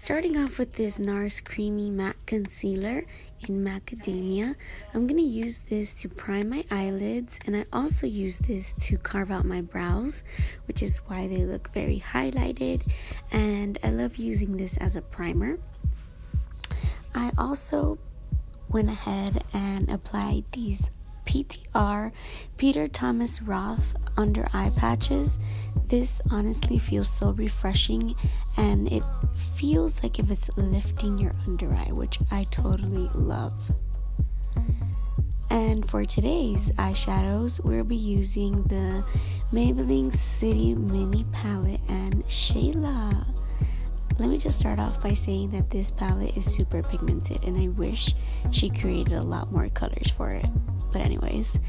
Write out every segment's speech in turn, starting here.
Starting off with this NARS Creamy Matte Concealer in Macadamia. I'm going to use this to prime my eyelids, and I also use this to carve out my brows, which is why they look very highlighted, and I love using this as a primer. I also went ahead and applied these PTR Peter Thomas Roth under eye patches. This honestly feels so refreshing, and it feels like if it's lifting your under eye, which I totally love. And for today's eyeshadows, we'll be using the Maybelline City Mini Palette and Shayla. Let me just start off by saying that this palette is super pigmented, and I wish she created a lot more colors for it. But anyways,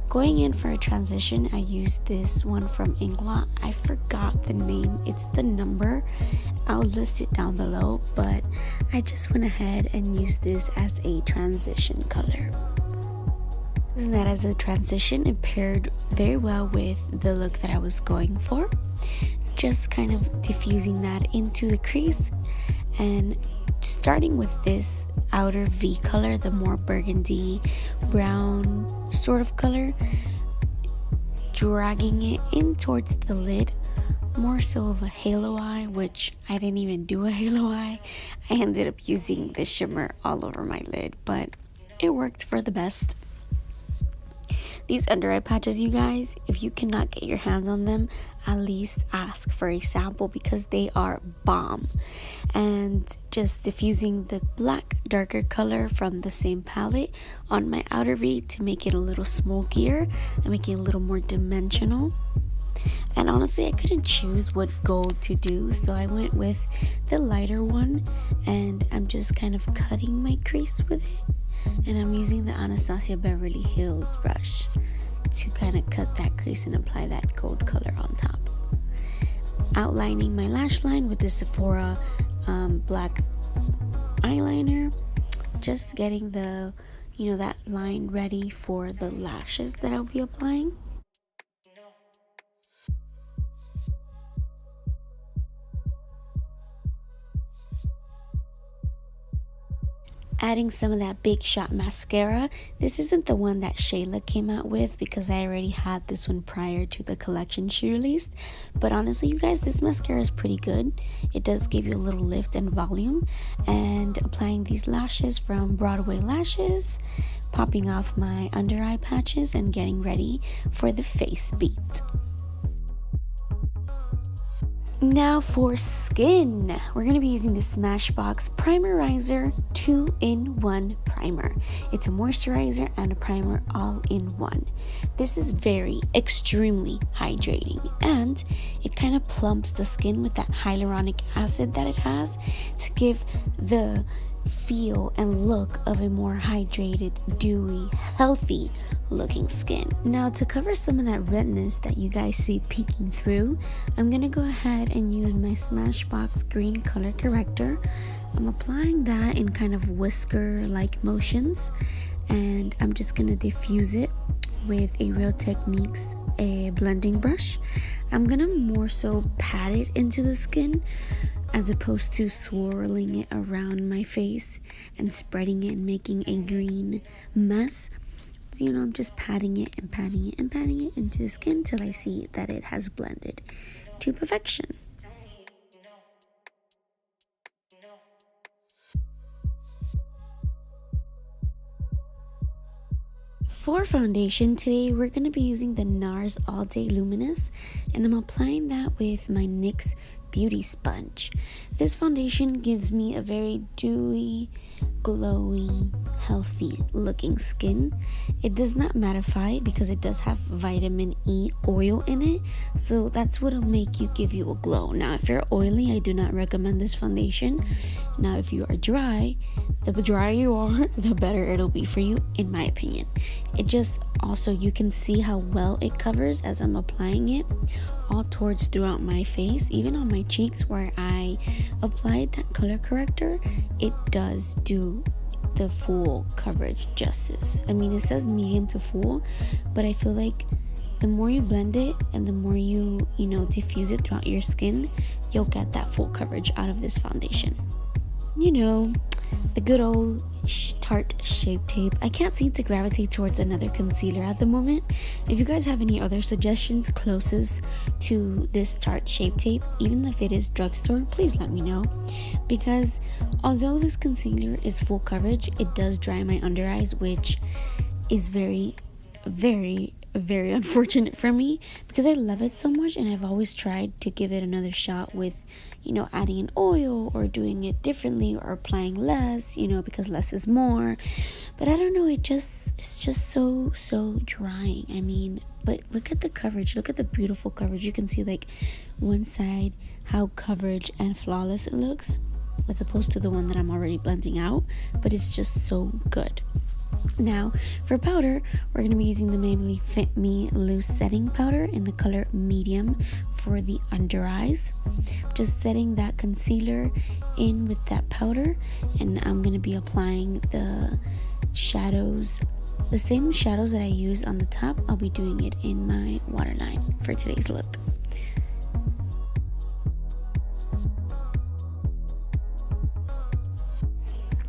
going in for a transition, I used this one from Ingwa. I forgot the name. It's the number. I'll list it down below, but I just went ahead and used this as a transition color. And that as a transition, it paired very well with the look that I was going for. Just kind of diffusing that into the crease, and starting with this outer V color, the more burgundy brown sort of color, dragging it in towards the lid, more so of a halo eye, which I didn't even do a halo eye. I ended up using the shimmer all over my lid, but it worked for the best. These under eye patches, you guys, if you cannot get your hands on them, at least ask for a sample because they are bomb. And just diffusing the black darker color from the same palette on my outer V to make it a little smokier and make it a little more dimensional. And honestly, I couldn't choose what gold to do, so I went with the lighter one, and I'm just kind of cutting my crease with it. And I'm using the Anastasia Beverly Hills brush to kind of cut that crease and apply that gold color on top. Outlining my lash line with the Sephora black eyeliner. Just getting the, that line ready for the lashes that I'll be applying. Adding some of that Big Shot mascara. This isn't the one that Shayla came out with because I already had this one prior to the collection she released. But honestly, you guys, this mascara is pretty good. It does give you a little lift and volume. And applying these lashes from Broadway Lashes, popping off my under eye patches, and getting ready for the face beat. Now for skin, we're going to be using the Smashbox Primerizer 2-in-1 primer. It's a moisturizer and a primer all in one. This is extremely hydrating, and it kind of plumps the skin with that hyaluronic acid that it has to give the feel and look of a more hydrated, dewy, healthy looking skin. Now, to cover some of that redness that you guys see peeking through, I'm gonna go ahead and use my Smashbox green color corrector. I'm applying that in kind of whisker like motions, and I'm just gonna diffuse it with a Real Techniques blending brush. I'm gonna more so pat it into the skin as opposed to swirling it around my face and spreading it and making a green mess. So, I'm just patting it and patting it and patting it into the skin till I see that it has blended to perfection. For foundation today, we're going to be using the NARS All Day Luminous, and I'm applying that with my NYX Beauty Sponge. This foundation gives me a very dewy, glowy, healthy looking skin. It does not mattify because it does have vitamin E oil in it, so that's what'll give you a glow. Now, if you're oily, I do not recommend this foundation. Now, if you are dry, the drier you are, the better it'll be for you, in my opinion. It just also, you can see how well it covers as I'm applying it all throughout my face, even on my cheeks where I applied that color corrector. It does do the full coverage justice. I mean, it says medium to full, but I feel like the more you blend it and the more you diffuse it throughout your skin, you'll get that full coverage out of this foundation. you know, the good old Tarte Shape Tape. I can't seem to gravitate towards another concealer at the moment. If you guys have any other suggestions closest to this Tarte Shape Tape, even if it is drugstore, please let me know. Because although this concealer is full coverage, it does dry my under eyes, which is very unfortunate for me, because I love it so much, and I've always tried to give it another shot with, you know, adding an oil or doing it differently or applying less, you know, because less is more. But I don't know, it's just so drying. I mean, but look at the coverage, look at the beautiful coverage. You can see like one side how coverage and flawless it looks, as opposed to the one that I'm already blending out, but it's just so good. Now for powder, we're going to be using the Maybelline Fit Me Loose Setting Powder in the color medium for the under eyes. Just setting that concealer in with that powder, and I'm going to be applying the shadows, the same shadows that I use on the top. I'll be doing it in my waterline for today's look.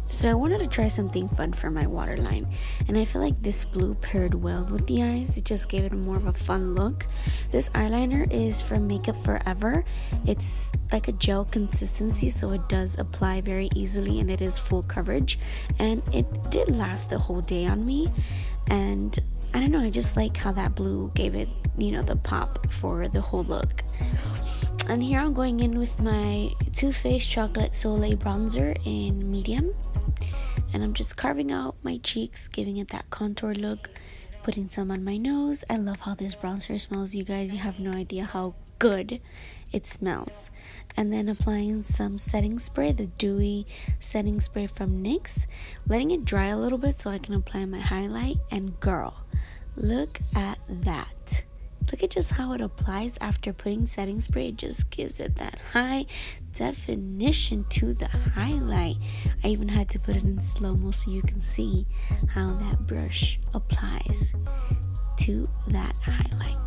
So I wanted to try something fun for my waterline, and I feel like this blue paired well with the eyes. It just gave it more of a fun look. This eyeliner is from Makeup Forever. It's like a gel consistency, so it does apply very easily, and it is full coverage, and it did last the whole day on me. And I don't know, I just like how that blue gave it, you know, the pop for the whole look. And here I'm going in with my Too Faced Chocolate Soleil bronzer in medium, and I'm just carving out my cheeks, giving it that contour look, putting some on my nose. I love how this bronzer smells, you guys. You have no idea how good it smells. And then applying some setting spray, the dewy setting spray from NYX, letting it dry a little bit so I can apply my highlight. And girl, look at that. Look at just how it applies after putting setting spray. It just gives it that high definition to the highlight. I even had to put it in slow-mo so you can see how that brush applies to that highlight.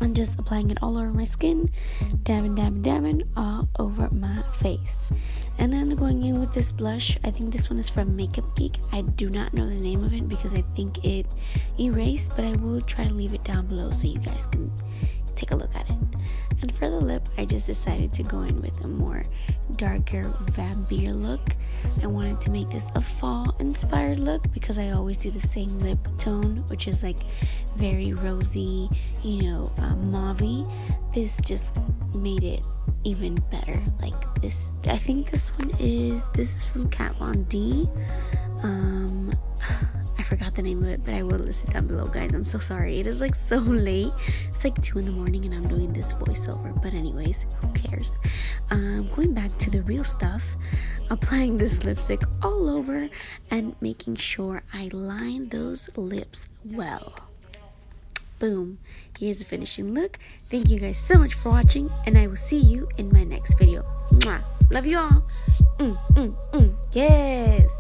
I'm just applying it all over my skin, dabbing all over my face. And then going in with this blush. I think this one is from Makeup Geek. I do not know the name of it because I think it erased, but I will try to leave it down below so you guys can take a look at it. And for the lip, I just decided to go in with a more darker vampire look. I wanted to make this a fall inspired look because I always do the same lip tone, which is like very rosy, you know, mauve-y. This just made it even better. Like this, I think this is from Kat Von D. I forgot the name of it, but I will list it down below, guys. I'm so sorry. It is like so late. It's like 2 in the morning and I'm doing this voiceover, but anyways, who cares? Going back to the real stuff, applying this lipstick all over and making sure I line those lips well. Boom. Here's the finishing look. Thank you guys so much for watching, and I will see you in my next video. Mwah. Love you all. Yes.